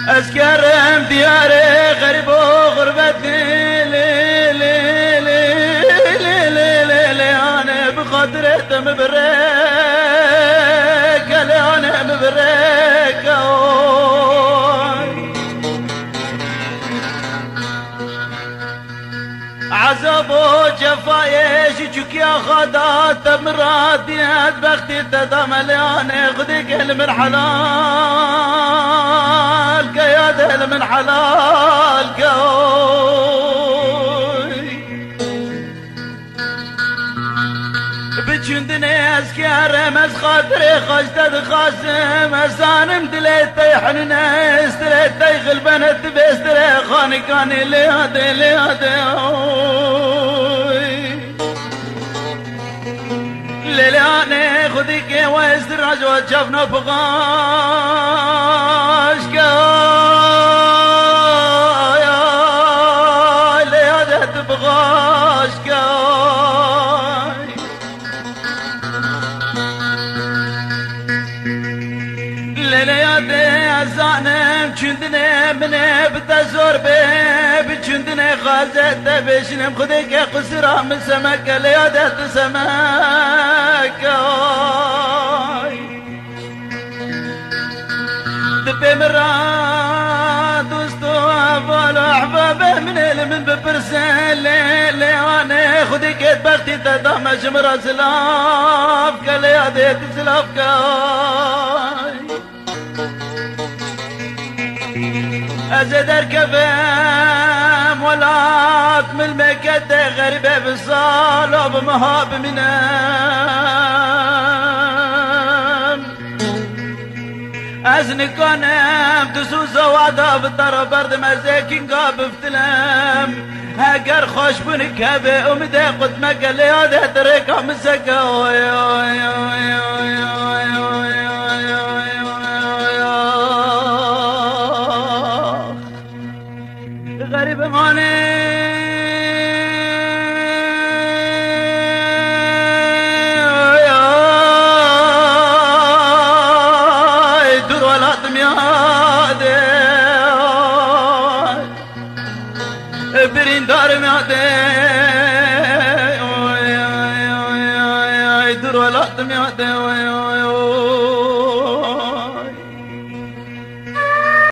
أذكرم دياري غريب وغربتي لي أنا بخاطري مبرك لي أنا مبرك عذاب وجفايش جوك يا خدات مراديات بختي تدملي أنا خدك من حلال كياد من حلال بجندني أذكار مز خاطري خشتد خاسم أسانم دليتي حننا استريتي غلبنت بستري خاني كاني ليادي ليلاني خديك ويستراج وجفنا بغاش يا ليادي بغاش ليلياتي أزانم چندني مني بتزور بي چندني غازت بشنم خديك قصرا من سمك ليادت سمك دبي مراد دوستو أفضل أحبابه من ببرسل لي أنا خديك بختي تدام جمرة سلافك ليادت سلافك أزد أركبم ولات من المكدة غريبة بالصال وبمهاب منام أزن كونم تسوس وعدا بالطر برد مزاكين قاب افتلام هاجر خوش بنكابي ومدى قد مقال هذا تريكا مسكا غريب ماني دور ولا دميادي برين دار ميادي دور ولا دميادي